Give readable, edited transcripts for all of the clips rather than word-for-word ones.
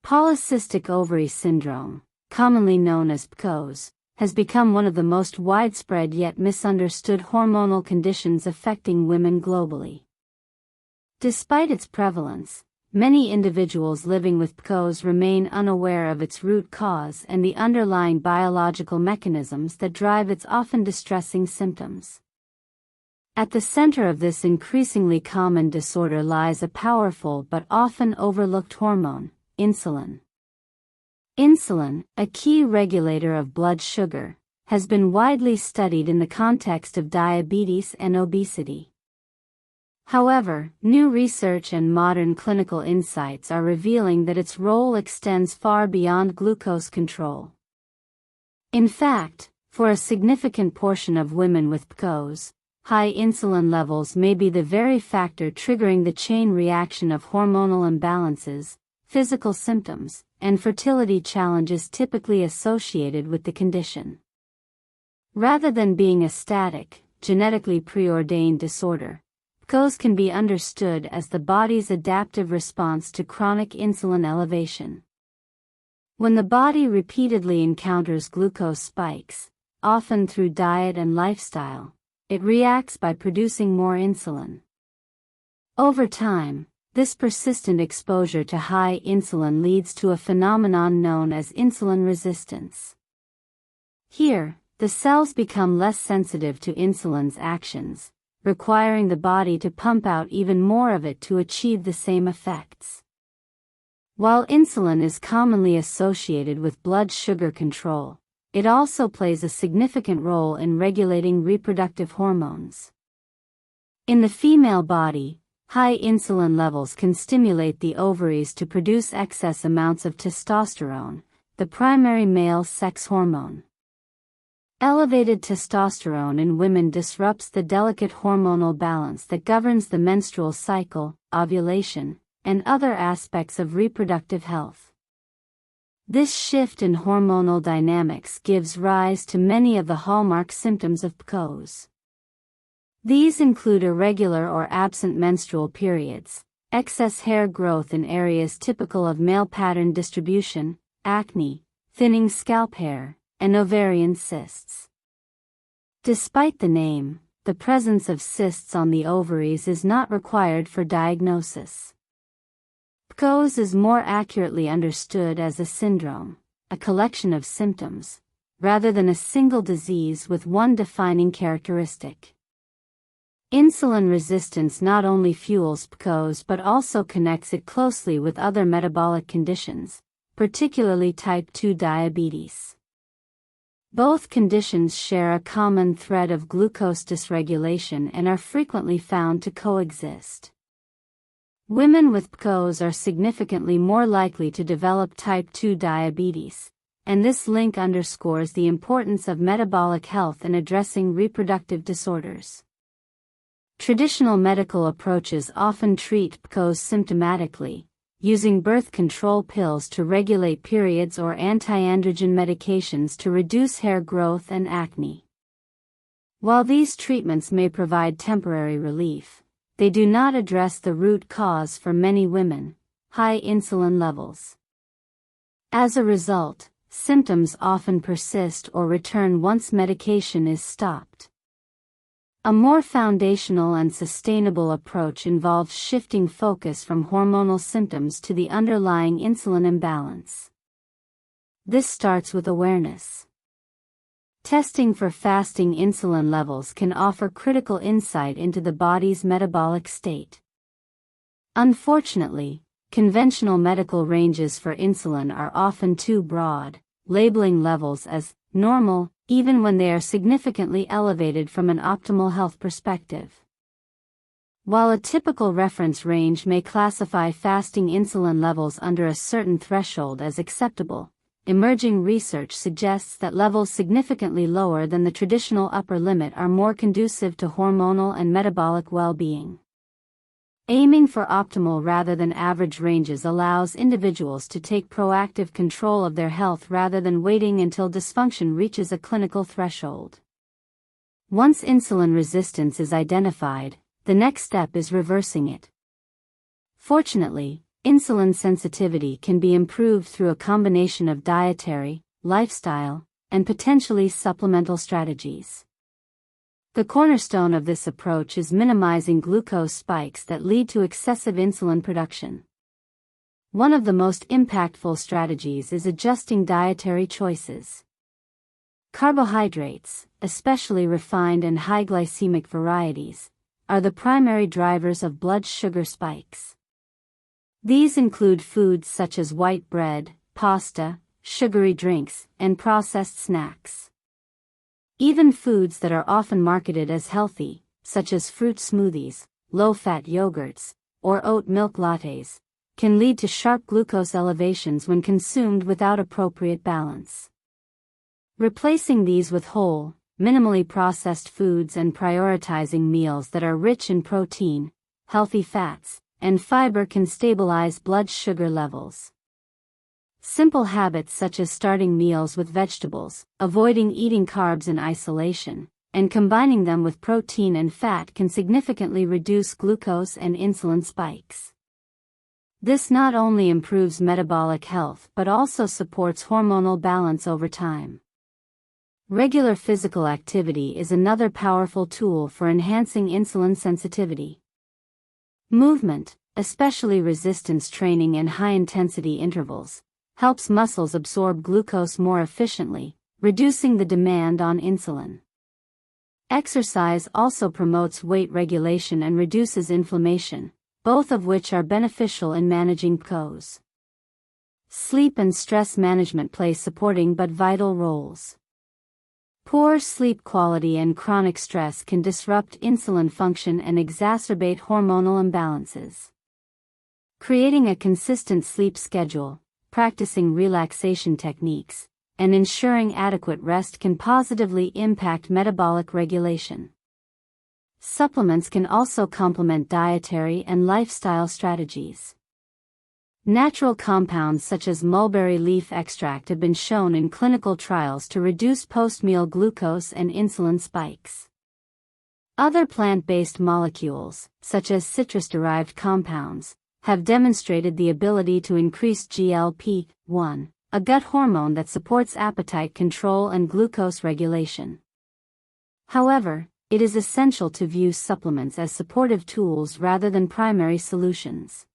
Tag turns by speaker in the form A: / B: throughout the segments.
A: Polycystic Ovary Syndrome, commonly known as PCOS, has become one of the most widespread yet misunderstood hormonal conditions affecting women globally. Despite its prevalence, many individuals living with PCOS remain unaware of its root cause and the underlying biological mechanisms that drive its often distressing symptoms. At the center of this increasingly common disorder lies a powerful but often overlooked hormone, insulin. Insulin, a key regulator of blood sugar, has been widely studied in the context of diabetes and obesity. However, new research and modern clinical insights are revealing that its role extends far beyond glucose control. In fact, for a significant portion of women with PCOS, high insulin levels may be the very factor triggering the chain reaction of hormonal imbalances, physical symptoms, and fertility challenges typically associated with the condition. Rather than being a static, genetically preordained disorder, PCOS can be understood as the body's adaptive response to chronic insulin elevation. When the body repeatedly encounters glucose spikes, often through diet and lifestyle, it reacts by producing more insulin. Over time, this persistent exposure to high insulin leads to a phenomenon known as insulin resistance. Here, the cells become less sensitive to insulin's actions, requiring the body to pump out even more of it to achieve the same effects. While insulin is commonly associated with blood sugar control, it also plays a significant role in regulating reproductive hormones. In the female body, high insulin levels can stimulate the ovaries to produce excess amounts of testosterone, the primary male sex hormone. Elevated testosterone in women disrupts the delicate hormonal balance that governs the menstrual cycle, ovulation, and other aspects of reproductive health. This shift in hormonal dynamics gives rise to many of the hallmark symptoms of PCOS. These include irregular or absent menstrual periods, excess hair growth in areas typical of male pattern distribution, acne, thinning scalp hair, and ovarian cysts. Despite the name, the presence of cysts on the ovaries is not required for diagnosis. PCOS is more accurately understood as a syndrome, a collection of symptoms, rather than a single disease with one defining characteristic. Insulin resistance not only fuels PCOS but also connects it closely with other metabolic conditions, particularly type 2 diabetes. Both conditions share a common thread of glucose dysregulation and are frequently found to coexist. Women with PCOS are significantly more likely to develop type 2 diabetes, and this link underscores the importance of metabolic health in addressing reproductive disorders. Traditional medical approaches often treat PCOS symptomatically, using birth control pills to regulate periods or anti-androgen medications to reduce hair growth and acne. While these treatments may provide temporary relief, they do not address the root cause for many women, high insulin levels. As a result, symptoms often persist or return once medication is stopped. A more foundational and sustainable approach involves shifting focus from hormonal symptoms to the underlying insulin imbalance. This starts with awareness. Testing for fasting insulin levels can offer critical insight into the body's metabolic state. Unfortunately, conventional medical ranges for insulin are often too broad, labeling levels as normal, even when they are significantly elevated from an optimal health perspective. While a typical reference range may classify fasting insulin levels under a certain threshold as acceptable, emerging research suggests that levels significantly lower than the traditional upper limit are more conducive to hormonal and metabolic well-being. Aiming for optimal rather than average ranges allows individuals to take proactive control of their health rather than waiting until dysfunction reaches a clinical threshold. Once insulin resistance is identified, the next step is reversing it. Fortunately, Insulin sensitivity can be improved through a combination of dietary, lifestyle, and potentially supplemental strategies. The cornerstone of this approach is minimizing glucose spikes that lead to excessive insulin production. One of the most impactful strategies is adjusting dietary choices. Carbohydrates, especially refined and high glycemic varieties, are the primary drivers of blood sugar spikes. These include foods such as white bread, pasta, sugary drinks, and processed snacks. Even foods that are often marketed as healthy, such as fruit smoothies, low-fat yogurts, or oat milk lattes, can lead to sharp glucose elevations when consumed without appropriate balance. Replacing these with whole, minimally processed foods and prioritizing meals that are rich in protein, healthy fats, and fiber can stabilize blood sugar levels. Simple habits such as starting meals with vegetables, avoiding eating carbs in isolation, and combining them with protein and fat can significantly reduce glucose and insulin spikes. This not only improves metabolic health but also supports hormonal balance over time. Regular physical activity is another powerful tool for enhancing insulin sensitivity. Movement, especially resistance training and high-intensity intervals, helps muscles absorb glucose more efficiently, reducing the demand on insulin. Exercise also promotes weight regulation and reduces inflammation, both of which are beneficial in managing PCOS. Sleep and stress management play supporting but vital roles. Poor sleep quality and chronic stress can disrupt insulin function and exacerbate hormonal imbalances. Creating a consistent sleep schedule, practicing relaxation techniques, and ensuring adequate rest can positively impact metabolic regulation. Supplements can also complement dietary and lifestyle strategies. Natural compounds such as mulberry leaf extract have been shown in clinical trials to reduce post-meal glucose and insulin spikes. Other plant-based molecules, such as citrus-derived compounds, have demonstrated the ability to increase GLP-1, a gut hormone that supports appetite control and glucose regulation. However, it is essential to view supplements as supportive tools rather than primary solutions.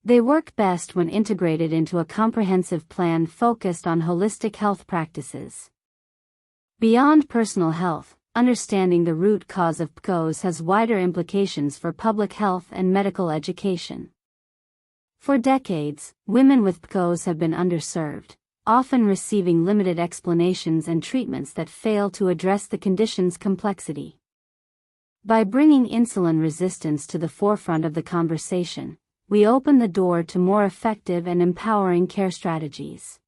A: They work best when integrated into a comprehensive plan focused on holistic health practices. Beyond personal health, understanding the root cause of PCOS has wider implications for public health and medical education. For decades, women with PCOS have been underserved, often receiving limited explanations and treatments that fail to address the condition's complexity. By bringing insulin resistance to the forefront of the conversation, we open the door to more effective and empowering care strategies.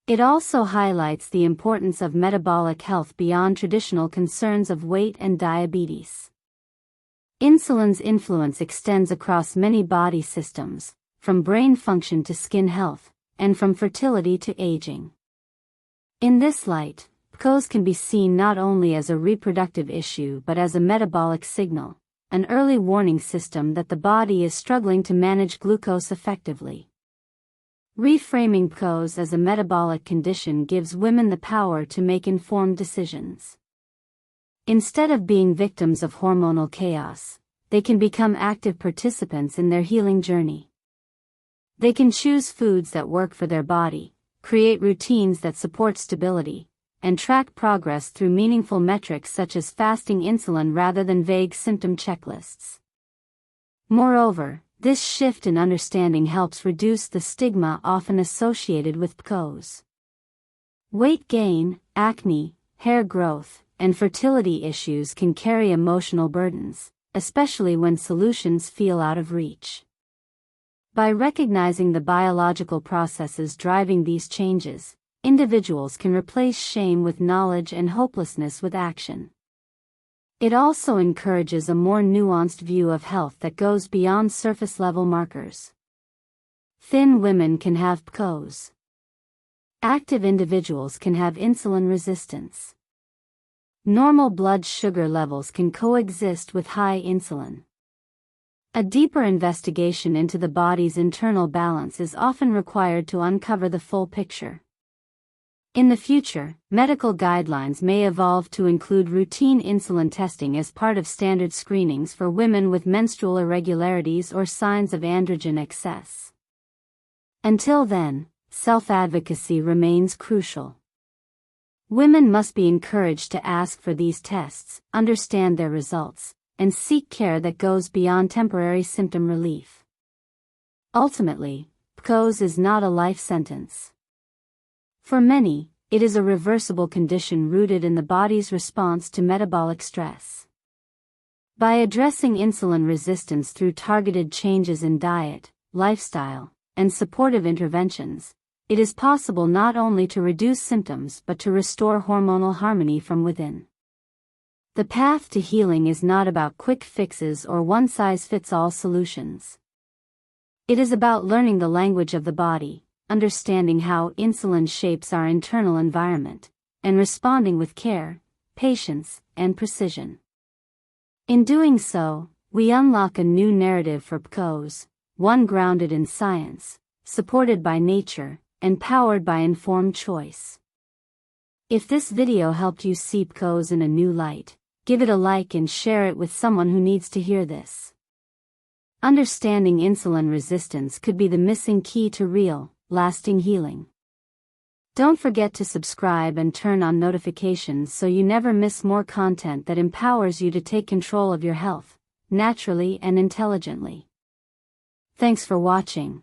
A: It also highlights the importance of metabolic health beyond traditional concerns of weight and diabetes. Insulin's influence extends across many body systems, from brain function to skin health, and from fertility to aging. In this light, PCOS can be seen not only as a reproductive issue but as a metabolic signal, an early warning system that the body is struggling to manage glucose effectively. Reframing PCOS as a metabolic condition gives women the power to make informed decisions. Instead of being victims of hormonal chaos, they can become active participants in their healing journey. They can choose foods that work for their body, create routines that support stability, and track progress through meaningful metrics such as fasting insulin rather than vague symptom checklists. Moreover, this shift in understanding helps reduce the stigma often associated with PCOS. Weight gain, acne, hair growth, and fertility issues can carry emotional burdens, especially when solutions feel out of reach. By recognizing the biological processes driving these changes, individuals can replace shame with knowledge and hopelessness with action. It also encourages a more nuanced view of health that goes beyond surface-level markers. Thin women can have PCOS. Active individuals can have insulin resistance. Normal blood sugar levels can coexist with high insulin. A deeper investigation into the body's internal balance is often required to uncover the full picture. In the future, medical guidelines may evolve to include routine insulin testing as part of standard screenings for women with menstrual irregularities or signs of androgen excess. Until then, self-advocacy remains crucial. Women must be encouraged to ask for these tests, understand their results, and seek care that goes beyond temporary symptom relief. Ultimately, PCOS is not a life sentence. For many, it is a reversible condition rooted in the body's response to metabolic stress. By addressing insulin resistance through targeted changes in diet, lifestyle, and supportive interventions, it is possible not only to reduce symptoms but to restore hormonal harmony from within. The path to healing is not about quick fixes or one-size-fits-all solutions. It is about learning the language of the body, understanding how insulin shapes our internal environment, and responding with care, patience, and precision. In doing so, we unlock a new narrative for PCOS, one grounded in science, supported by nature, and powered by informed choice. If this video helped you see PCOS in a new light, give it a like and share it with someone who needs to hear this. Understanding insulin resistance could be the missing key to real, lasting healing. Don't forget to subscribe and turn on notifications so you never miss more content that empowers you to take control of your health, naturally and intelligently. Thanks for watching.